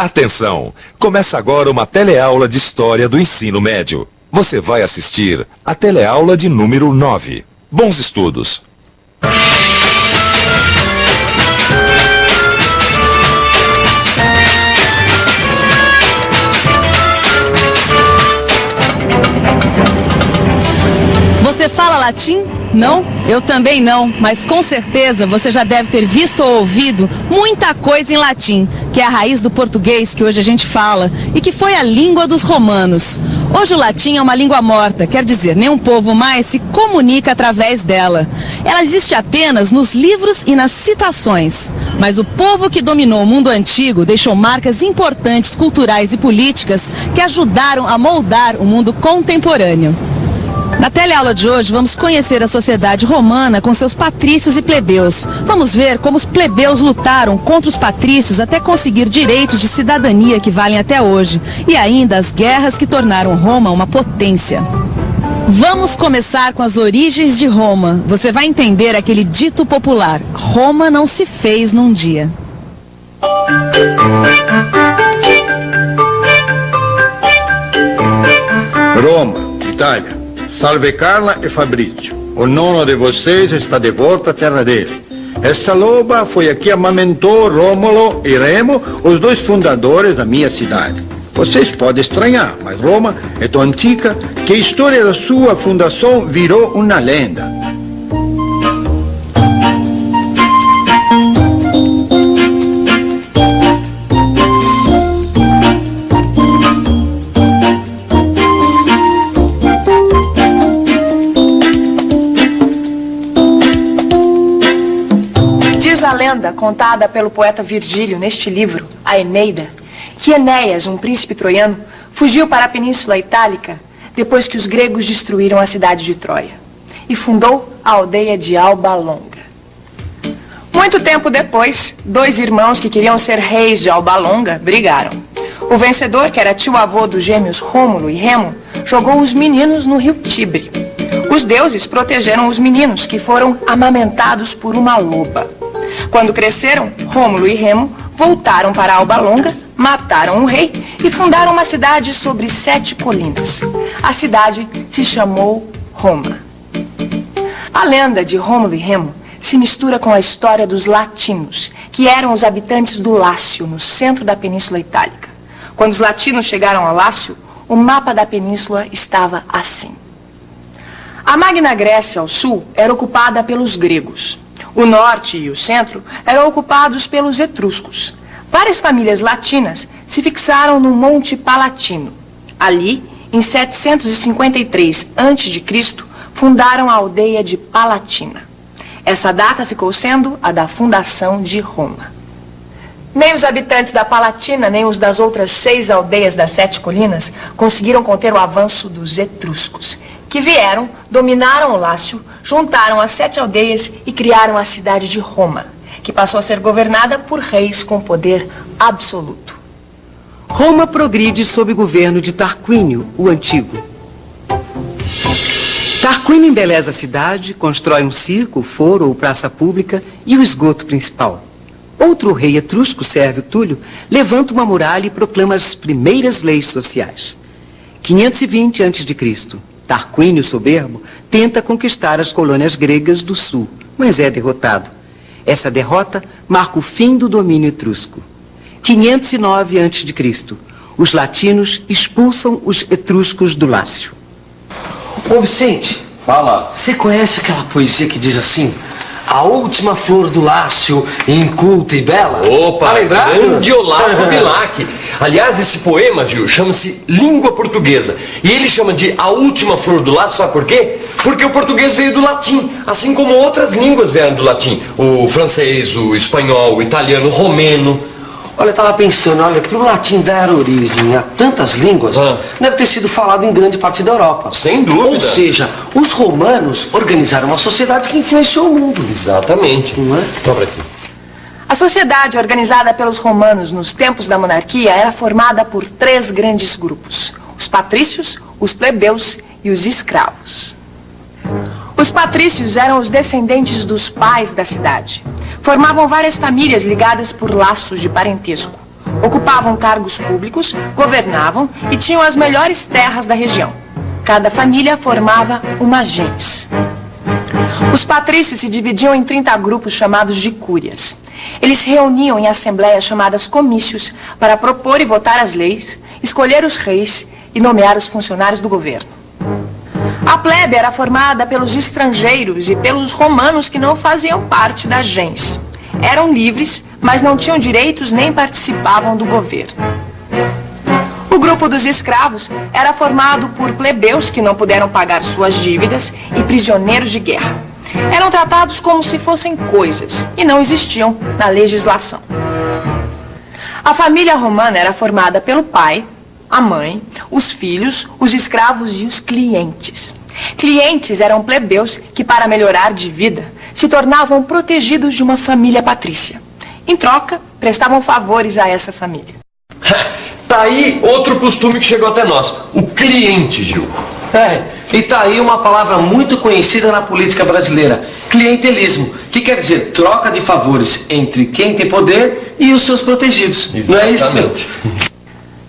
Atenção! Começa agora uma teleaula de História do Ensino Médio. Você vai assistir a teleaula de número 9. Bons estudos! Você fala latim? Não? Eu também não, mas com certeza você já deve ter visto ou ouvido muita coisa em latim, que é a raiz do português que hoje a gente fala e que foi a língua dos romanos. Hoje o latim é uma língua morta, quer dizer, nenhum povo mais se comunica através dela. Ela existe apenas nos livros e nas citações. Mas o povo que dominou o mundo antigo deixou marcas importantes culturais e políticas que ajudaram a moldar o mundo contemporâneo. Na teleaula de hoje, vamos conhecer a sociedade romana com seus patrícios e plebeus. Vamos ver como os plebeus lutaram contra os patrícios até conseguir direitos de cidadania que valem até hoje. E ainda as guerras que tornaram Roma uma potência. Vamos começar com as origens de Roma. Você vai entender aquele dito popular: Roma não se fez num dia. Roma, Itália. Salve Carla e Fabrizio. O nono de vocês está de volta à terra dele. Essa loba foi a que amamentou Rômulo e Remo, os dois fundadores da minha cidade. Vocês podem estranhar, mas Roma é tão antiga que a história da sua fundação virou uma lenda. A lenda contada pelo poeta Virgílio neste livro, a Eneida, que Enéas, um príncipe troiano, fugiu para a Península Itálica depois que os gregos destruíram a cidade de Troia e fundou a aldeia de Alba Longa. Muito tempo depois, dois irmãos que queriam ser reis de Alba Longa brigaram. O vencedor, que era tio-avô dos gêmeos Rômulo e Remo, jogou os meninos no rio Tibre. Os deuses protegeram os meninos, que foram amamentados por uma loba. Quando cresceram, Rômulo e Remo voltaram para Alba Longa, mataram o rei e fundaram uma cidade sobre 7 colinas. A cidade se chamou Roma. A lenda de Rômulo e Remo se mistura com a história dos latinos, que eram os habitantes do Lácio, no centro da Península Itálica. Quando os latinos chegaram ao Lácio, o mapa da península estava assim. A Magna Grécia, ao sul, era ocupada pelos gregos. O norte e o centro eram ocupados pelos etruscos. Várias famílias latinas se fixaram no Monte Palatino. Ali, em 753 a.C., fundaram a aldeia de Palatina. Essa data ficou sendo a da fundação de Roma. Nem os habitantes da Palatina, nem os das outras 6 aldeias das 7 colinas conseguiram conter o avanço dos etruscos, que vieram, dominaram o Lácio, juntaram as 7 aldeias e criaram a cidade de Roma, que passou a ser governada por reis com poder absoluto. Roma progride sob o governo de Tarquínio, o Antigo. Tarquínio embeleza a cidade, constrói um circo, foro ou praça pública e o esgoto principal. Outro rei etrusco, Sérvio Túlio, levanta uma muralha e proclama as primeiras leis sociais. 520 a.C., Tarquínio Soberbo tenta conquistar as colônias gregas do sul, mas é derrotado. Essa derrota marca o fim do domínio etrusco. 509 a.C., os latinos expulsam os etruscos do Lácio. Ô Vicente, fala. Você conhece aquela poesia que diz assim: a última flor do Lácio, inculta e bela? Opa, tá lembrado? Grande Olavo Bilac. Aliás, esse poema, Gil, chama-se Língua Portuguesa. E ele chama de A Última Flor do Lácio, sabe por quê? Porque o português veio do latim, assim como outras línguas vieram do latim. O francês, o espanhol, o italiano, o romeno. Olha, eu tava pensando, olha, para o latim dar origem a tantas línguas, deve ter sido falado em grande parte da Europa. Sem dúvida. Ou seja, os romanos organizaram uma sociedade que influenciou o mundo. Exatamente. Não é? Dobra aqui. A sociedade organizada pelos romanos nos tempos da monarquia era formada por 3 grandes grupos: os patrícios, os plebeus e os escravos. Os patrícios eram os descendentes dos pais da cidade. Formavam várias famílias ligadas por laços de parentesco. Ocupavam cargos públicos, governavam e tinham as melhores terras da região. Cada família formava uma gens. Os patrícios se dividiam em 30 grupos chamados de cúrias. Eles se reuniam em assembleias chamadas comícios para propor e votar as leis, escolher os reis e nomear os funcionários do governo. A plebe era formada pelos estrangeiros e pelos romanos que não faziam parte da gens. Eram livres, mas não tinham direitos nem participavam do governo. O grupo dos escravos era formado por plebeus que não puderam pagar suas dívidas e prisioneiros de guerra. Eram tratados como se fossem coisas e não existiam na legislação. A família romana era formada pelo pai, a mãe, os filhos, os escravos e os clientes. Clientes eram plebeus que, para melhorar de vida, se tornavam protegidos de uma família patrícia. Em troca, prestavam favores a essa família. Tá aí outro costume que chegou até nós, o cliente, Gil. E tá aí uma palavra muito conhecida na política brasileira, clientelismo, que quer dizer troca de favores entre quem tem poder e os seus protegidos. Não é isso? Exatamente.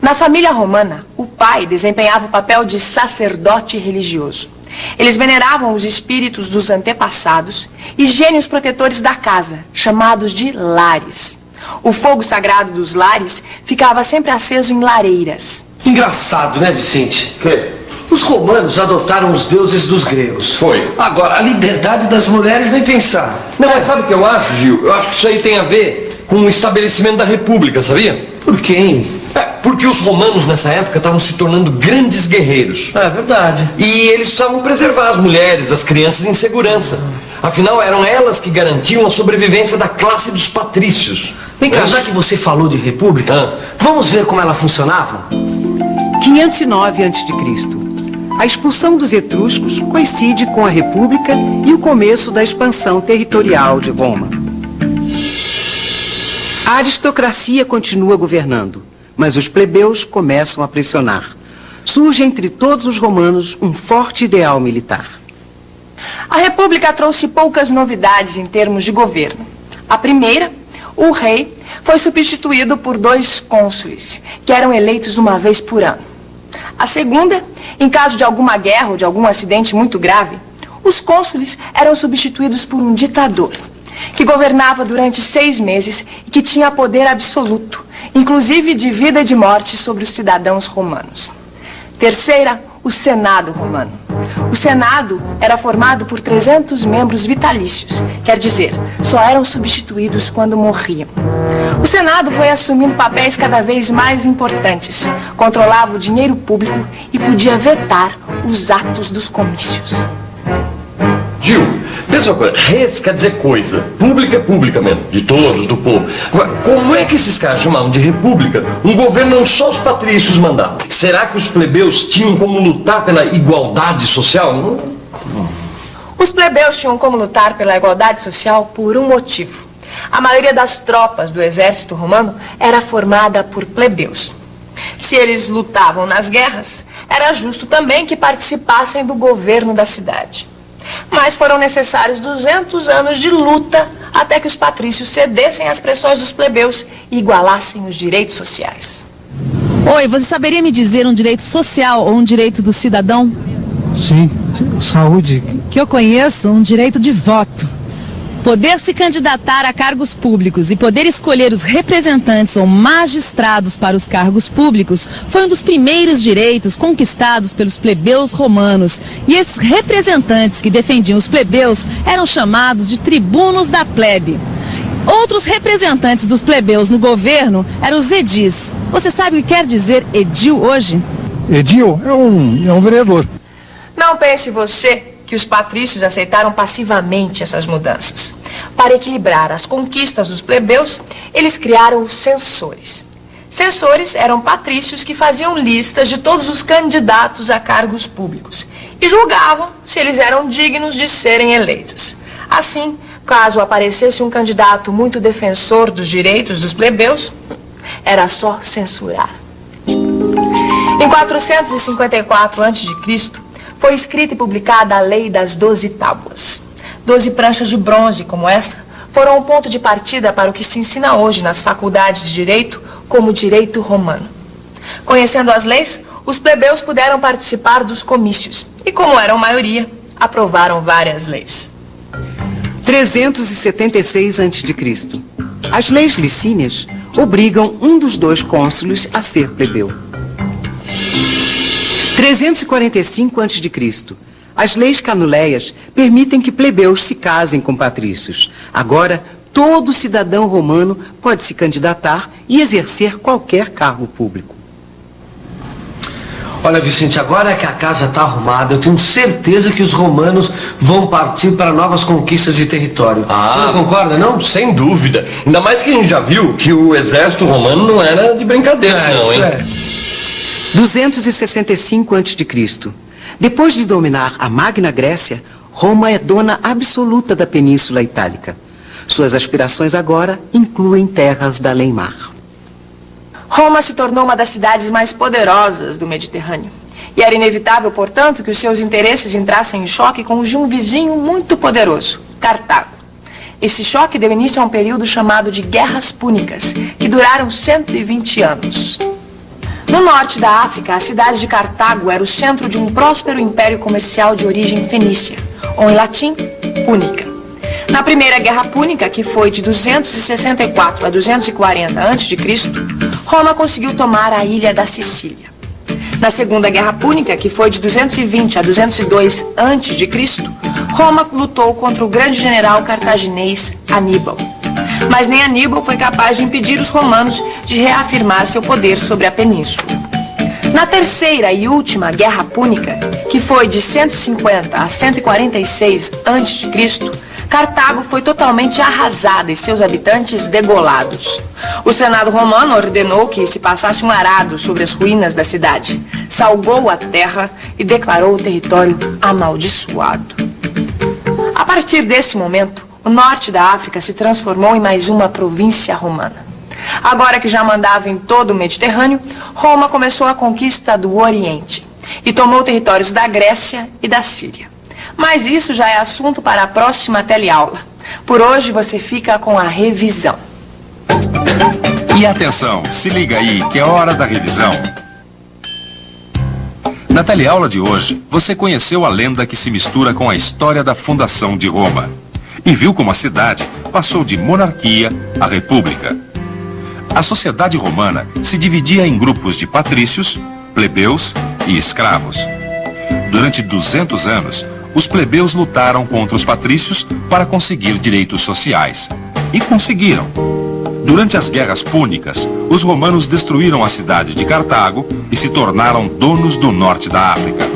Na família romana, o pai desempenhava o papel de sacerdote religioso. Eles veneravam os espíritos dos antepassados e gênios protetores da casa, chamados de lares. O fogo sagrado dos lares ficava sempre aceso em lareiras. Engraçado, né, Vicente? Que? Os romanos adotaram os deuses dos gregos. Foi. Agora, a liberdade das mulheres nem pensar. Não, mas sabe o que eu acho, Gil? Eu acho que isso aí tem a ver com o estabelecimento da república, sabia? Por quem? Porque os romanos nessa época estavam se tornando grandes guerreiros. É verdade. E eles precisavam preservar as mulheres, as crianças em segurança. Afinal, eram elas que garantiam a sobrevivência da classe dos patrícios. Vem cá, já que você falou de república, vamos ver como ela funcionava? 509 a.C. A expulsão dos etruscos coincide com a República e o começo da expansão territorial de Roma. A aristocracia continua governando, mas os plebeus começam a pressionar. Surge entre todos os romanos um forte ideal militar. A República trouxe poucas novidades em termos de governo. A primeira, o rei, foi substituído por 2 cônsules, que eram eleitos uma vez por ano. A segunda, em caso de alguma guerra ou de algum acidente muito grave, os cônsules eram substituídos por um ditador, que governava durante 6 meses e que tinha poder absoluto, inclusive de vida e de morte sobre os cidadãos romanos. Terceira, o Senado romano. O Senado era formado por 300 membros vitalícios, quer dizer, só eram substituídos quando morriam. O Senado foi assumindo papéis cada vez mais importantes, controlava o dinheiro público e podia vetar os atos dos comícios. Gil, pensa uma coisa, res quer dizer coisa, pública é pública mesmo, de todos, do povo. Agora, como é que esses caras chamavam de república um governo onde só os patrícios mandavam? Será que os plebeus tinham como lutar pela igualdade social? Não. Os plebeus tinham como lutar pela igualdade social por um motivo. A maioria das tropas do exército romano era formada por plebeus. Se eles lutavam nas guerras, era justo também que participassem do governo da cidade. Mas foram necessários 200 anos de luta até que os patrícios cedessem às pressões dos plebeus e igualassem os direitos sociais. Oi, você saberia me dizer um direito social ou um direito do cidadão? Sim, saúde. Que eu conheço, um direito de voto. Poder se candidatar a cargos públicos e poder escolher os representantes ou magistrados para os cargos públicos foi um dos primeiros direitos conquistados pelos plebeus romanos. E esses representantes que defendiam os plebeus eram chamados de tribunos da plebe. Outros representantes dos plebeus no governo eram os edis. Você sabe o que quer dizer edil hoje? Edil é um vereador. Não pense você que os patrícios aceitaram passivamente essas mudanças. Para equilibrar as conquistas dos plebeus, eles criaram os censores. Censores eram patrícios que faziam listas de todos os candidatos a cargos públicos e julgavam se eles eram dignos de serem eleitos. Assim, caso aparecesse um candidato muito defensor dos direitos dos plebeus, era só censurar. Em 454 a.C., foi escrita e publicada a Lei das 12 Tábuas. 12 pranchas de bronze como essa foram um ponto de partida para o que se ensina hoje nas faculdades de Direito como direito romano. Conhecendo as leis, os plebeus puderam participar dos comícios e, como eram maioria, aprovaram várias leis. 376 a.C. As leis licínias obrigam um dos dois cônsules a ser plebeu. 345 a.C. As leis canuleias permitem que plebeus se casem com patrícios. Agora, todo cidadão romano pode se candidatar e exercer qualquer cargo público. Olha, Vicente, agora que a casa está arrumada, eu tenho certeza que os romanos vão partir para novas conquistas de território. Você não concorda, não? Sem dúvida. Ainda mais que a gente já viu que o exército romano não era de brincadeira, não, hein? 265 a.C. Depois de dominar a Magna Grécia, Roma é dona absoluta da Península Itálica. Suas aspirações agora incluem terras da além-mar. Roma se tornou uma das cidades mais poderosas do Mediterrâneo. E era inevitável, portanto, que os seus interesses entrassem em choque com os de um vizinho muito poderoso, Cartago. Esse choque deu início a um período chamado de Guerras Púnicas, que duraram 120 anos. No norte da África, a cidade de Cartago era o centro de um próspero império comercial de origem fenícia, ou em latim, púnica. Na Primeira Guerra Púnica, que foi de 264 a 240 a.C., Roma conseguiu tomar a ilha da Sicília. Na Segunda Guerra Púnica, que foi de 220 a 202 a.C., Roma lutou contra o grande general cartaginês Aníbal. Mas nem Aníbal foi capaz de impedir os romanos de reafirmar seu poder sobre a península. Na Terceira e última Guerra Púnica, que foi de 150 a 146 a.C., Cartago foi totalmente arrasada e seus habitantes degolados. O Senado romano ordenou que se passasse um arado sobre as ruínas da cidade, salgou a terra e declarou o território amaldiçoado. A partir desse momento, o norte da África se transformou em mais uma província romana. Agora que já mandava em todo o Mediterrâneo, Roma começou a conquista do Oriente e tomou territórios da Grécia e da Síria. Mas isso já é assunto para a próxima teleaula. Por hoje você fica com a revisão. E atenção, se liga aí que é hora da revisão. Na teleaula de hoje, você conheceu a lenda que se mistura com a história da fundação de Roma. E viu como a cidade passou de monarquia a república. A sociedade romana se dividia em grupos de patrícios, plebeus e escravos. Durante 200 anos, os plebeus lutaram contra os patrícios para conseguir direitos sociais. E conseguiram. Durante as guerras púnicas, os romanos destruíram a cidade de Cartago e se tornaram donos do norte da África.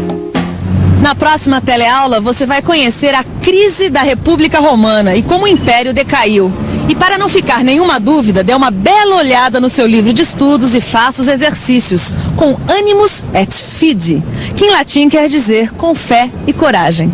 Na próxima teleaula, você vai conhecer a crise da República Romana e como o Império decaiu. E para não ficar nenhuma dúvida, dê uma bela olhada no seu livro de estudos e faça os exercícios com Animus et Fide, que em latim quer dizer com fé e coragem.